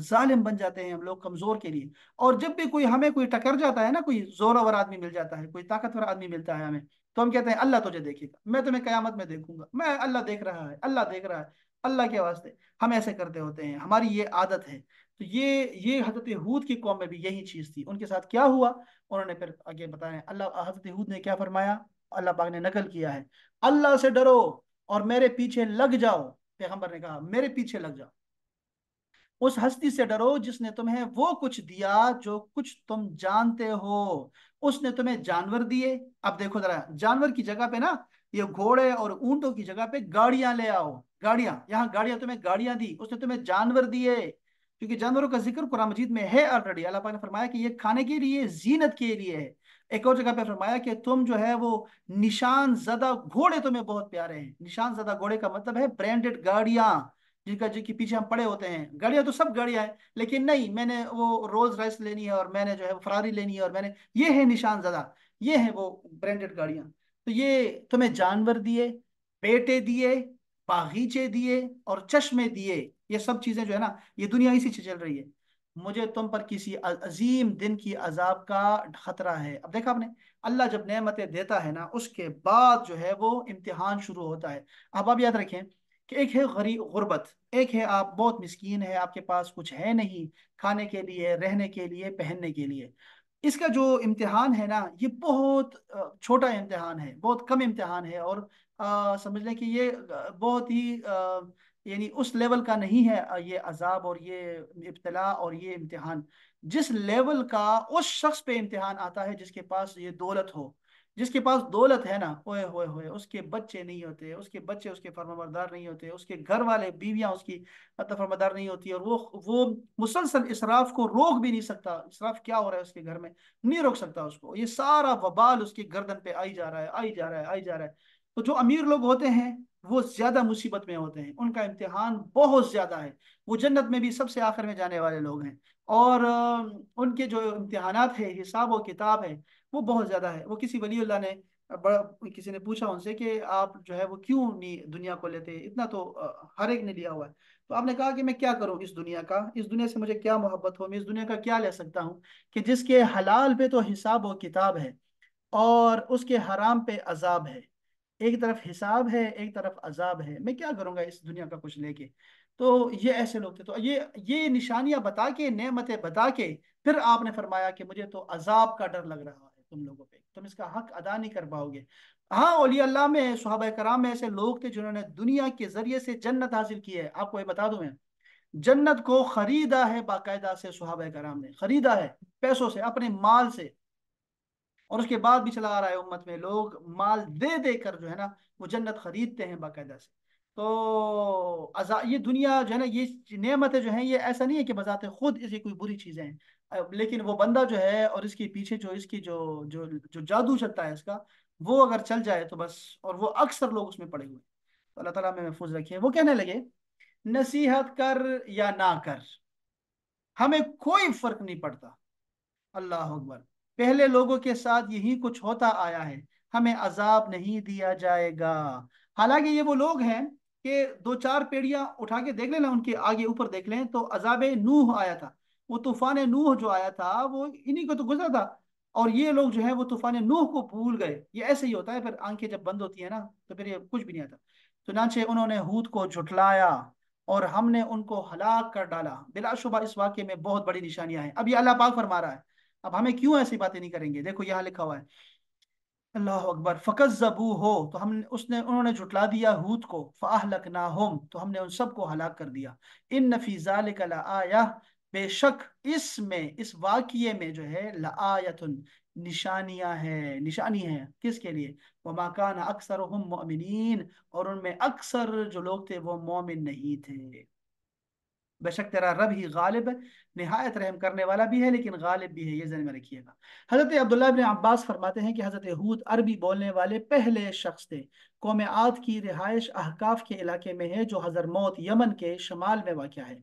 ظالم بن جاتے ہیں ہم لوگ کمزور کے لیے۔ اور جب بھی کوئی ہمیں کوئی ٹکر جاتا ہے نا، کوئی زورور آدمی مل جاتا ہے، کوئی طاقتور آدمی ملتا ہے ہمیں، تو ہم کہتے ہیں اللہ تجھے دیکھے گا، میں تمہیں قیامت میں دیکھوں گا، میں اللہ دیکھ رہا ہے، اللہ دیکھ رہا ہے، اللہ کے واسطے ہم ایسے کرتے ہوتے ہیں، ہماری یہ عادت ہے۔ تو یہ حضرت ہود کی قوم میں بھی یہی چیز تھی۔ ان کے ساتھ کیا ہوا انہوں نے پھر آگے بتایا، اللہ حضرت ہود نے کیا فرمایا، اللہ پاک نے نقل کیا ہے، اللہ سے ڈرو اور میرے پیچھے لگ جاؤ۔ پیغمبر نے کہا میرے پیچھے لگ جاؤ، اس ہستی سے ڈرو جس نے تمہیں وہ کچھ دیا جو کچھ تم جانتے ہو۔ اس نے تمہیں جانور دیے، اب دیکھو ذرا، جانور کی جگہ پہ نا یہ گھوڑے اور اونٹوں کی جگہ پہ گاڑیاں لے آؤ، گاڑیاں، یہاں گاڑیاں، تمہیں گاڑیاں دی، اس نے تمہیں جانور دیے، کیونکہ جانوروں کا ذکر قرآن مجید میں ہے آلریڈی۔ اللہ پاک نے فرمایا کہ یہ کھانے کے لیے، زینت کے لیے ہے۔ ایک اور جگہ پہ فرمایا کہ تم جو ہے وہ نشان زدہ گھوڑے تمہیں بہت پیارے ہیں۔ نشان زدہ گھوڑے کا مطلب ہے برانڈڈ گاڑیاں، جن کے پیچھے ہم پڑے ہوتے ہیں۔ گاڑیاں تو سب گاڑیاں ہیں، لیکن نہیں میں نے وہ رولز رائس لینی ہے اور میں نے جو ہے فراری لینی ہے، اور میں نے، یہ ہے نشان زدہ، یہ ہے وہ برانڈڈ گاڑیاں۔ تو یہ تمہیں جانور دیے، بیٹے دیے، باغیچے دیے اور چشمے دیے، یہ سب چیزیں جو ہے نا یہ دنیا اسی سے چل رہی ہے۔ مجھے تم پر کسی عظیم دن کی عذاب کا خطرہ ہے۔ اب دیکھا آپ نے، اللہ جب نعمتیں دیتا ہے نا اس کے بعد جو ہے وہ امتحان شروع ہوتا ہے۔ اب آپ یاد رکھیں کہ ایک ہے غربت، ایک ہے آپ بہت مسکین ہے، آپ کے پاس کچھ ہے نہیں کھانے کے لیے، رہنے کے لیے، پہننے کے لیے۔ اس کا جو امتحان ہے نا یہ بہت چھوٹا امتحان ہے، بہت کم امتحان ہے، اور سمجھ لیں کہ یہ بہت ہی یعنی اس لیول کا نہیں ہے یہ عذاب اور یہ ابتلا اور یہ امتحان، جس لیول کا اس شخص پہ امتحان آتا ہے جس کے پاس یہ دولت ہو۔ جس کے پاس دولت ہے نا، اوئے ہوئے ہوئے، اس کے بچے نہیں ہوتے، اس کے بچے اس کے فرمانبردار نہیں ہوتے، اس کے گھر والے بیویاں اس کی فرمانبردار نہیں ہوتی، اور وہ مسلسل اسراف کو روک بھی نہیں سکتا۔ اسراف کیا ہو رہا ہے اس کے گھر میں، نہیں روک سکتا اس کو، یہ سارا وبال اس کی گردن پہ آئی جا رہا ہے، آئی جا رہا ہے، آئی جا رہا ہے۔ تو جو امیر لوگ ہوتے ہیں وہ زیادہ مصیبت میں ہوتے ہیں، ان کا امتحان بہت زیادہ ہے، وہ جنت میں بھی سب سے آخر میں جانے والے لوگ ہیں، اور ان کے جو امتحانات ہے، حساب و کتاب ہے، وہ بہت زیادہ ہے۔ وہ کسی ولی اللہ نے बड़ा किसी ने पूछा उनसे कि आप जो है वो क्यों नहीं दुनिया को लेते, इतना तो हर एक ने लिया हुआ है। तो आपने कहा कि मैं क्या करूं इस दुनिया का, इस दुनिया से मुझे क्या मोहब्बत हो, मैं इस दुनिया का क्या ले सकता हूं कि जिसके हलाल पे तो हिसाब व किताब है और उसके हराम पे अजाब है। एक तरफ हिसाब है, एक तरफ अजाब है, मैं क्या करूंगा इस दुनिया का कुछ लेके। तो ये ऐसे लोग थे। तो ये निशानियां बता के, नेमतें बता के, फिर आपने फरमाया कि मुझे तो अजाब का डर लग रहा है तुम लोगों पे, तुम इसका हक अदा नहीं कर पाओगे। हाँ, औलिया अल्लाह में, सहाबा कराम में ऐसे लोग थे जिन्होंने दुनिया के जरिए से जन्नत हासिल की है। आपको ये बता दूं मैं, जन्नत को खरीदा है बाकायदा से, सहाबा कराम ने खरीदा है पैसों से, अपने माल से। और उसके बाद भी चला आ रहा है उम्मत में, लोग माल दे दे कर जो है ना वो जन्नत खरीदते हैं बाकायदा से। तो ये दुनिया जो है ना, ये नेमतें जो हैं, ये ऐसा नहीं है कि बजाते खुद इसे कोई बुरी चीजें हैं। लेकिन वो बंदा जो है और इसके पीछे जो इसकी जो जो जो जादू चलता है इसका, वो अगर चल जाए तो बस, और वो अक्सर लोग उसमें पड़े हुए हैं। तो अल्लाह ताला में महफूज रखिए। वो कहने लगे, नसीहत कर या ना कर, हमें कोई फर्क नहीं पड़ता। अल्लाह अकबर। पहले लोगों के साथ यही कुछ होता आया है, हमें अजाब नहीं दिया जाएगा। हालांकि ये वो लोग हैं कि दो चार पेड़ियां उठा के देख लेना, उनके आगे ऊपर देख लें तो अजाब नूह आया था। वो तूफान नूह जो आया था वो इन्हीं को तो गुजरा था। और ये लोग जो है वो तूफान नूह को भूल गए। ये ऐसे ही होता है, फिर आंखें जब बंद होती है ना तो फिर ये कुछ भी नहीं आता। चुनाचे उन्होंने हूद को झुटलाया और हमने उनको हलाक कर डाला। बिलाशुबा इस वाक्य में बहुत बड़ी निशानियां हैं। अब ये अल्लाह पाक फरमा रहा है, अब हमें क्यों ऐसी बातें नहीं करेंगे। देखो यहाँ लिखा हुआ है, अल्लाह अकबर, फकज़्ज़बू हो, तो हमने उसने उन्होंने झुटला दिया हूद को, फ़अहलकनाहुम, तो हमने उन सबको हलाक कर दिया। इन फी ज़ालिका लआया, बेशक इसमें, इस वाक़िए में जो है, लआयतुन, निशानियां हैं, निशानी है किसके लिए, वमा कान अक्सरुहुम मुमिनीन, और उनमें अक्सर जो लोग थे वो मोमिन नहीं थे। बेशक तेरा रब ही गालिब है, निहायत रहम करने वाला भी है लेकिन गालिब भी है, ये ज़हन में रखिएगा। हजरत अब्दुल्लाह इब्न अब्बास फरमाते हैं कि हजरत हूद अरबी बोलने वाले पहले शख्स थे। कौम आद की रिहाइश अहकाफ के इलाके में है, जो हजरमौत यमन के शमाल में वाक़ है।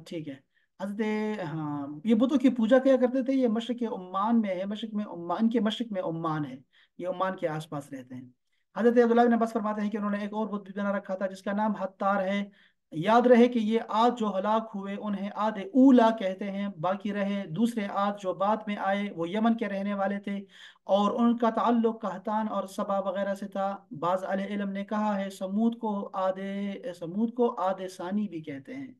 ठीक है। हजरत, हाँ, ये बुतों की पूजा किया करते थे। ये मशरक उम्मान में है, मशरक में उम्मान, इनके मशरक में उम्मान है, ये उम्मान के आसपास रहते हैं। हजरत अब्दुल्लाह बिन अब्बास फरमाते हैं कि उन्होंने एक और बुत भी बना रखा था जिसका नाम हत्तार है। याद रहे कि ये आद जो हलाक हुए उन्हें आद ऊला कहते हैं, बाकी रहे दूसरे आद जो बाद में आए वो यमन के रहने वाले थे और उनका ताल्लुक कहतान और सबा वगैरह से था। बाज अहले इल्म ने कहा है समूद को आदे सानी भी कहते हैं।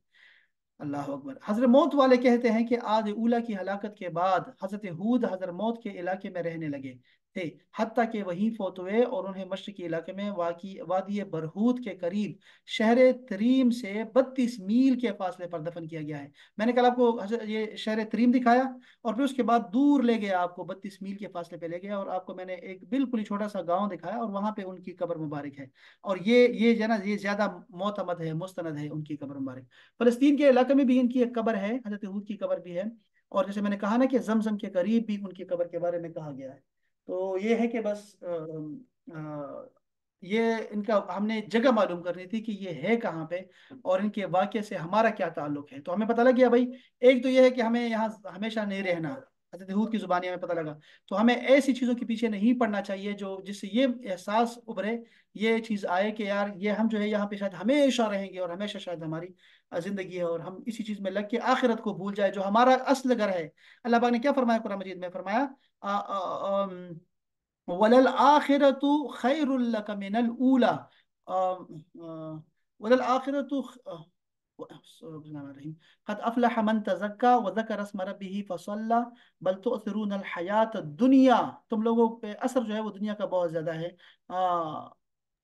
अल्लाह अकबर। हजरत मौत वाले कहते हैं कि आद उला की हलाकत के बाद हजरत हूद हजरत मौत के इलाके में रहने लगे थे, हत्ता कि वहीं फौत हुए और उन्हें मशरकी इलाके में वाकी वादी बरहूत के करीब शहर तरीम से 32 मील के फासले पर दफन किया गया है। मैंने कल आपको ये शहर तरीम दिखाया और फिर उसके बाद दूर ले गया, आपको 32 मील के फासले पे ले गया और आपको मैंने एक बिल्कुल ही छोटा सा गाँव दिखाया और वहां पे उनकी कब्र मुबारक है। और ये जो है ना, ये ज्यादा मोतमद है, मुस्तनद है उनकी कब्र मुबारक। फलस्तीन के इलाके में भी इनकी एक कब्र है, हजरत हूद की कब्र भी है। और जैसे मैंने कहा ना कि जमजम के करीब भी उनकी कब्र के बारे में कहा गया है। तो ये है कि बस ये इनका हमने जगह मालूम करनी थी कि ये है कहाँ पे और इनके वाक़े से हमारा क्या ताल्लुक है। तो हमें पता लग गया भाई, एक तो ये है कि हमें यहाँ हमेशा नहीं रहना, हजरत हूद की जुबानी हमें पता लगा। तो हमें ऐसी चीज़ों के पीछे नहीं पड़ना चाहिए जो जिससे ये एहसास उभरे, ये चीज़ आए कि यार ये हम जो है यहाँ पे शायद हमेशा रहेंगे और हमेशा शायद हमारी जिंदगी है, और हम इसी चीज़ में लग के आखिरत को भूल जाए जो हमारा असल घर है। अल्लाह पाक ने क्या फरमाया कुरान मजीद में, फरमाया वलल आखिरतु खैरुल लक मिनल ऊला, वलल आखिरतु कद अफलह मन तज़क्का व ज़करा अस्म रब्बिही फसल्ला बल तुअथिरून अल हयात दुनिया, तुम लोगों पे असर जो है वो दुनिया का बहुत ज्यादा है।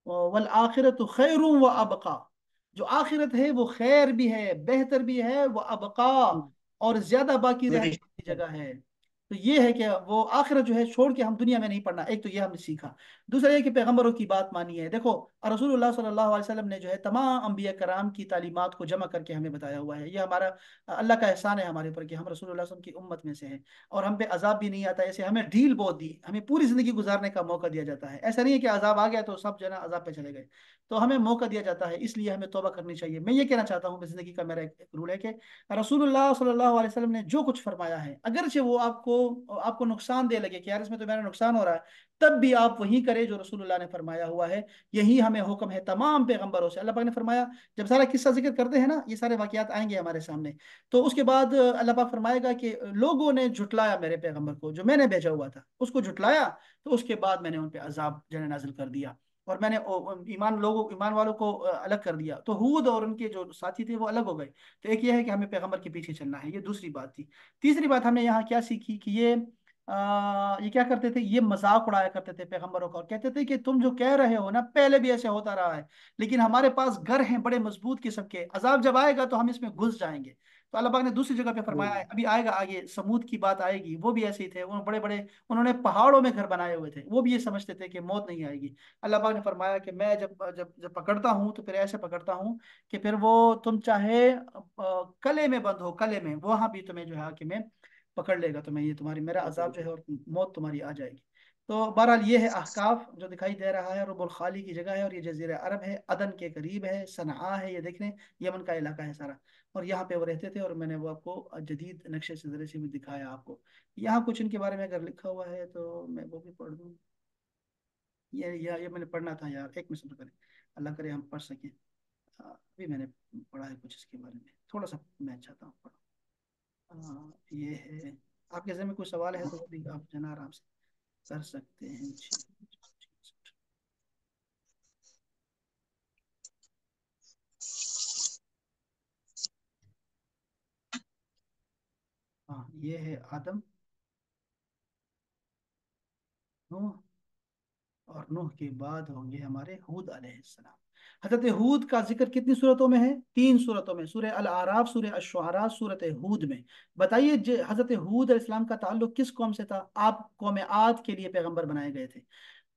वल आखिरतु खैरुम व अबका, जो आखिरत है वो खैर भी है, बेहतर भी है, वो अबका, और ज्यादा बाकी रहने की जगह है। तो ये है कि वो आखिरत जो है छोड़ के हम दुनिया में नहीं पढ़ना, एक तो ये हमने सीखा। दूसरा ये कि पैगंबरों की बात मानी है। देखो रसूलुल्लाह सल्लल्लाहु अलैहि वसल्लम ने जो है तमाम अंबिया कराम की तालीमात को जमा करके हमें बताया हुआ है। ये हमारा अल्लाह का एहसान है हमारे ऊपर कि हम रसूलुल्लाह सल्लल्लाहु अलैहि वसल्लम की उम्मत में से हैं और हम पे अजाब भी नहीं आता। ऐसे हमें ढील बहुत दी, हमें पूरी जिंदगी गुजारने का मौका दिया जाता है। ऐसा नहीं है कि अजाब आ गया तो सब जो है ना अजाब पे चले गए, तो हमें मौका दिया जाता है, इसलिए हमें तौबा करनी चाहिए। मैं ये कहना चाहता हूँ, जिंदगी का मेरा एक रूल है कि रसूलुल्लाह सल्लल्लाहु अलैहि वसल्लम ने जो कुछ फरमाया है, अगरचे वो आपको आपको नुकसान दे लगे कि यार इसमें तो मेरा नुकसान हो रहा है, तब भी आप वही करें जो रसूलुल्लाह ने फरमाया हुआ है। यही हमें हुक्म है तमाम पैगंबरों से। अल्लाह पाक ने फरमाया, जब सारा किस्सा जिक्र करते हैं ना, ये सारे वाकयात आएंगे हमारे सामने, तो उसके बाद अल्लाह पाक फरमाएगा कि लोगों ने झुटलाया मेरे पैगंबर को जो मैंने भेजा हुआ था, उसको झुटलाया, तो उसके बाद मैंने उन पे अजाब जने नाजिल कर दिया, और मैंने ईमान वालों को अलग कर दिया। तो हूद और उनके जो साथी थे वो अलग हो गए। तो एक ये है कि हमें पैगंबर के पीछे चलना है, ये दूसरी बात थी। तीसरी बात हमने यहाँ क्या सीखी कि ये क्या करते थे, ये मजाक उड़ाया करते थे पैगंबरों का, और कहते थे कि तुम जो कह रहे हो ना पहले भी ऐसे होता रहा है, लेकिन हमारे पास घर हैं बड़े मजबूत किस्म के, अजाब जब आएगा तो हम इसमें घुस जाएंगे। तो अल्लाह पाक ने दूसरी जगह पे फरमाया है, अभी आएगा आगे समूद की बात आएगी, वो भी ऐसे ही थे, वो बड़े बड़े, उन्होंने पहाड़ों में घर बनाए हुए थे, वो भी ये समझते थे कि मौत नहीं आएगी। अल्लाह पाक ने फरमाया कि मैं जब जब जब पकड़ता हूँ तो फिर ऐसे पकड़ता हूँ कि फिर वो तुम चाहे कले में बंद हो, कले में, वहां भी तुम्हें जो है कि मैं पकड़ लेगा तुम्हें, ये तुम्हारी मेरा अजाब जो है और मौत तुम्हारी आ जाएगी। तो बहरहाल ये है अहकाफ जो दिखाई दे रहा है, रुबुल खाली की जगह है, और ये जजीरा अरब है, अदन के करीब है, सनआ है, ये देख लें, यमन का इलाका है सारा, और यहाँ पे वो रहते थे, और मैंने वो आपको जदीद नक्शे से जरिए से भी दिखाया आपको। यहाँ कुछ इनके बारे में अगर लिखा हुआ है तो मैं वो भी पढ़ दूँ। ये मैंने पढ़ना था यार, एक मिनट करें, अल्लाह करे हम पढ़ सकें। अभी मैंने पढ़ा है कुछ इसके बारे में, थोड़ा सा मैं चाहता हूँ पढ़ो। ये है, आपके ज़हन में कोई सवाल है तो वो भी आप जना आराम से कर सकते हैं। हाँ, ये है आदम, नूह, और नूह के बाद होंगे हमारे हूद अलैहिस्सलाम। हजरत हूद का जिक्र कितनी सूरतों में है? 3 सूरतों में, सूरह अल आराफ, सूरह अश-शुअरा, सूरत हूद में। बताइए हजरत हूद अलैहिस्सलाम का ताल्लुक किस कौम से था? आप कौम आद के लिए पैगंबर बनाए गए थे।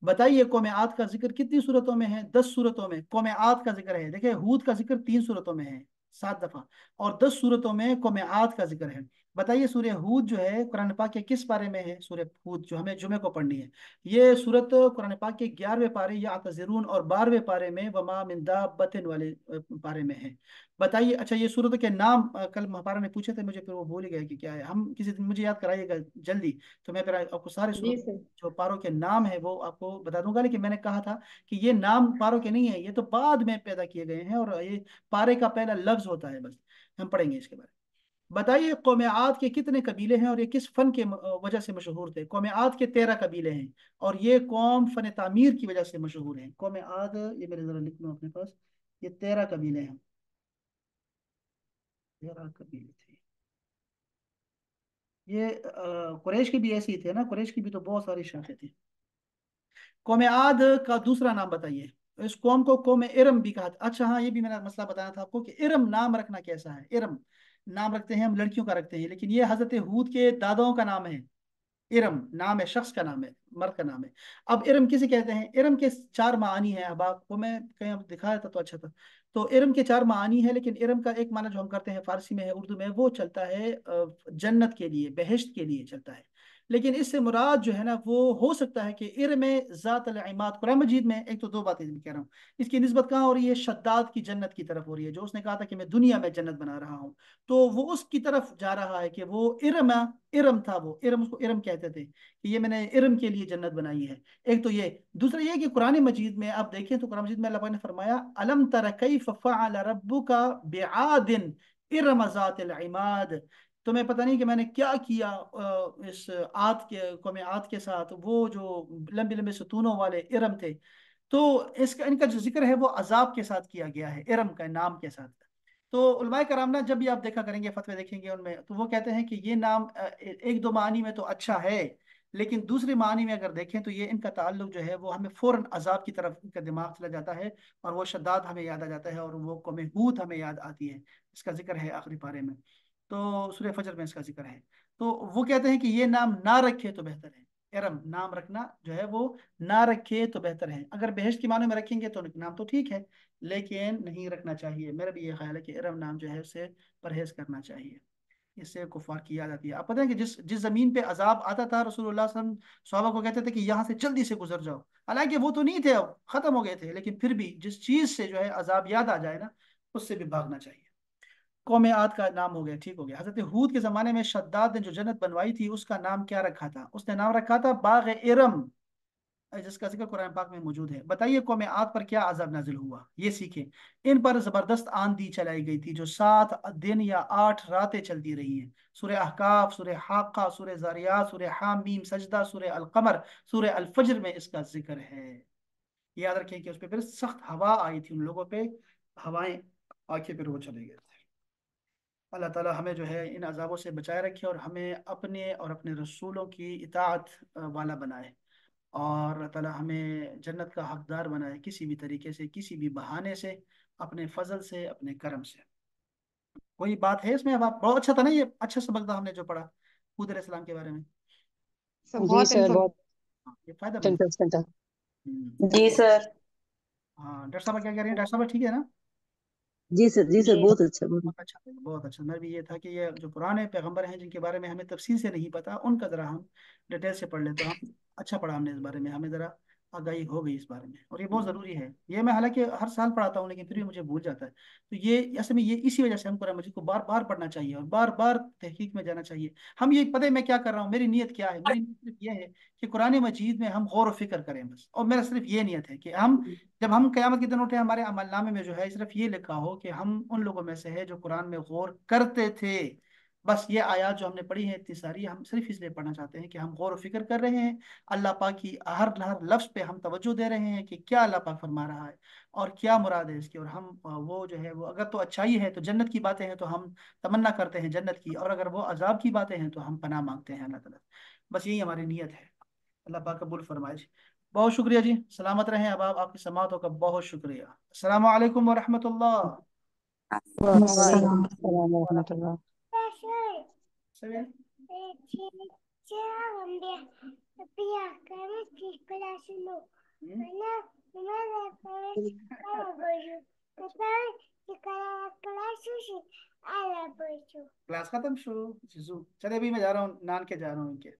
बताइए कौम आद का जिक्र कितनी सूरतों में है? 10 सूरतों में कौम आद का जिक्र है। देखिए हूद का जिक्र 3 सूरतों में है, 7 दफा, और 10 सूरतों में कौम आद का जिक्र है। बताइए सूर्य हूद जो है कुरान पाक के किस पारे में है? सूर्य हूद जो हमें जुमे को पढ़नी है, ये सूरत कुरान पाक के 11वें पारे या तजरून, और 12वें पारे में वमा मिन दाब्बतिन वाले पारे में है। बताइए, अच्छा ये सूरत के नाम कल महापारा ने पूछे थे मुझे, फिर वो भूल गया कि क्या है, हम किसी दिन मुझे याद कराइएगा जल्दी, तो मैं फिर आपको सारे जी सूरत सर। जो पारों के नाम है वो आपको बता दूंगा। लेकिन मैंने कहा था कि ये नाम पारों के नहीं है, ये तो बाद में पैदा किए गए हैं, और ये पारे का पहला लफ्ज होता है बस। हम पढ़ेंगे इसके बारे में। बताइए कौम आद के कितने कबीले हैं और ये किस फन के वजह से मशहूर थे? कौम आद के 13 कबीले हैं, और ये कौम फन तामीर की वजह से मशहूर है। कौम आद, ये मेरे जरा लिख लूँ अपने पास, ये 13 कबीले हैं, 13 कबीले थे। ये कुरैश के भी ऐसे ही थे ना, कुरैश की भी तो बहुत सारी शाखें थी। कौम आद का दूसरा नाम बताइए। इस कौम को कौम इरम भी कहा था। अच्छा हाँ, ये भी मेरा मसला बताना था आपको कि इरम नाम रखना कैसा है। इरम नाम रखते हैं हम, लड़कियों का रखते हैं, लेकिन ये हजरत हूद के दादाओं का नाम है। इरम नाम है, शख्स का नाम है, मर्द का नाम है। अब इरम किसे कहते हैं? इरम के 4 मानी है। अब आपको मैं कहीं अब दिखाया था तो अच्छा था। तो इरम के 4 मानी है, लेकिन इरम का एक माना जो हम करते हैं फारसी में है, उर्दू में, वो चलता है जन्नत के लिए, बहिश्त के लिए चलता है। लेकिन इससे मुराद जो है ना, वो हो सकता है कि इरम ज़ात अल इमाद। कुरान मजीद में एक तो दो बातें मैं कह रहा हूँ, इसकी निस्बत कहाँ हो रही है? शद्दाद की जन्नत की तरफ हो रही है, जो उसने कहा था कि मैं दुनिया में जन्नत बना रहा हूँ। तो वो उसकी तरफ जा रहा है कि वो इरम, इरम था वो, इरम, उसको इरम कहते थे कि ये मैंने इरम के लिए जन्नत बनाई है। एक तो ये, दूसरा ये कि कुरान मजीद में आप देखें तो कुरान मजीद में अल्लाह पाक ने फरमाया, अलम तर कैफ फअल रब्बुका बिआदिन इरम ज़ातिल इमाद। तुम्हें पता नहीं कि मैंने क्या किया इस आद के, कौम आद के साथ, वो जो लंबे लंबे सतूनों वाले इरम थे। तो इसका, इनका जो जिक्र है वो अजाब के साथ किया गया है, इरम का नाम के साथ। तो उलमाए कराम ना, जब भी आप देखा करेंगे फतवे देखेंगे उनमें, तो वो कहते हैं कि ये नाम एक दो मानी में तो अच्छा है, लेकिन दूसरी मानी में अगर देखें तो ये इनका ताल्लुक जो है वो हमें फौरन अजाब की तरफ इनका दिमाग चला जाता है, और वो शद्दाद हमें याद आ जाता है, और वो कौम हूद हमें याद आती है। इसका जिक्र है आखिरी पारे में, तो सूरह फजर में इसका जिक्र है। तो वो कहते हैं कि ये नाम ना रखे तो बेहतर है, इरम नाम रखना जो है वो ना रखे तो बेहतर है। अगर बहश्त की मानों में रखेंगे तो नाम तो ठीक है, लेकिन नहीं रखना चाहिए। मेरा भी ये ख्याल है कि इरम नाम जो है उससे परहेज करना चाहिए, इससे कुफार की याद आती है। आप पता है कि जिस जिस जमीन पे अजाब आता था, रसूलुल्लाह सल्लल्लाहु अलैहि वसल्लम सहाबा को कहते थे कि यहाँ से जल्दी से गुजर जाओ, हालांकि वो तो नहीं थे, अब खत्म हो गए थे, लेकिन फिर भी जिस चीज से जो है अजाब याद आ जाए ना, उससे भी भागना चाहिए। कौम आद का नाम हो गया, ठीक हो गया। हजरत हूद के जमाने में शद्दाद ने जो जन्नत बनवाई थी उसका नाम क्या रखा था? उसने नाम रखा था बाग इरम, जिसका जिक्र कुरान पाक में मौजूद है। बताइए कौम आद पर क्या अजाब नाजिल हुआ, ये सीखें। इन पर जबरदस्त आंधी चलाई गई थी जो 7 दिन या 8 रातें चलती रही हैं। सूरह अहकाफ, सूरह हाक्का, सूरह जारियात, सूरह हामीम सजदा, सूरह अल कमर, सूरह अल फज्र में इसका जिक्र है। याद रखें कि उस पर फिर सख्त हवा आई थी, उन लोगों पे हवाएं आके फिर वो चले गए थे। अल्लाह ताला हमें जो है इन अजाबों से बचाए रखे और हमें अपने और अपने रसूलों की इताअत वाला बनाए। और अल्लाह ताला हमें जन्नत का हकदार बनाए, किसी भी तरीके से, किसी भी बहाने से, अपने फजल से, अपने करम से। कोई बात है इसमें? अब आप, बहुत अच्छा था ना ये, अच्छा सबक था हमने जो पढ़ा हूद अलैहिस्सलाम के बारे में। सर जी बहुत सर, बहुत हाँ, ये फायदेमंद है। इंटरेस्टिंग था। जी तो सर। हाँ, डॉक्टर साहब क्या कह रहे हैं? डॉक्टर साहब ठीक है ना? जी सर, जी बहुत अच्छा, बहुत। बहुत अच्छा लगा, बहुत अच्छा। मैं भी ये था कि ये जो पुराने पैगंबर हैं जिनके बारे में हमें तफसील से नहीं पता, उनका ज़रा हम डिटेल से पढ़ ले तो हम, अच्छा पढ़ा हमने इस बारे में, हमें ज़रा आगाही हो गई इस बारे में। और ये बहुत ज़रूरी है। ये मैं हालांकि हर साल पढ़ाता हूँ लेकिन फिर भी मुझे भूल जाता है। तो ये असल में ये इसी वजह से हम कुरान मजीद को बार बार पढ़ना चाहिए और बार बार तहकीक में जाना चाहिए। हम ये पता है मैं क्या कर रहा हूँ, मेरी नीयत क्या है? मेरी नीयत सिर्फ ये है कि कुरान मजीद में हम गौर व फिक्र करें बस। और मेरा सिर्फ ये नीयत है कि हम, जब हम क़यामत के दिन उठे, हमारे अमलनामे में जो है सिर्फ ये लिखा हो कि हम उन लोगों में से है जो कुरान में गौर करते थे। बस ये आयत जो हमने पढ़ी है इतनी सारी, हम सिर्फ इसलिए पढ़ना चाहते हैं कि हम गौर व फिक्र कर रहे हैं, अल्लाह पाक की हर हर लफ्ज़ पे हम तवज्जो दे रहे हैं कि क्या अल्लाह पाक फरमा रहा है और क्या मुराद है इसकी। और हम वो जो है वो, अगर तो अच्छाई है तो जन्नत की बातें हैं तो हम तमन्ना करते हैं जन्नत की, और अगर वो अजाब की बातें हैं तो हम पनाह मांगते हैं अल्लाह ताला से। बस यही हमारी नीयत है। अल्लाह पाक कबूल फरमाए जी। बहुत शुक्रिया जी, सलामत रहें। अब आप, आपकी समातों का बहुत शुक्रिया। अस्सलाम वालेकुम वरहमतुल्लाह। वालेकुम सलाम। अस्सलाम व रहमतुल्लाह। सवेरे क्लास खत्म शो जिसू, चले अभी मैं जा रहा हूँ, नान के जा रहा हूँ इनके।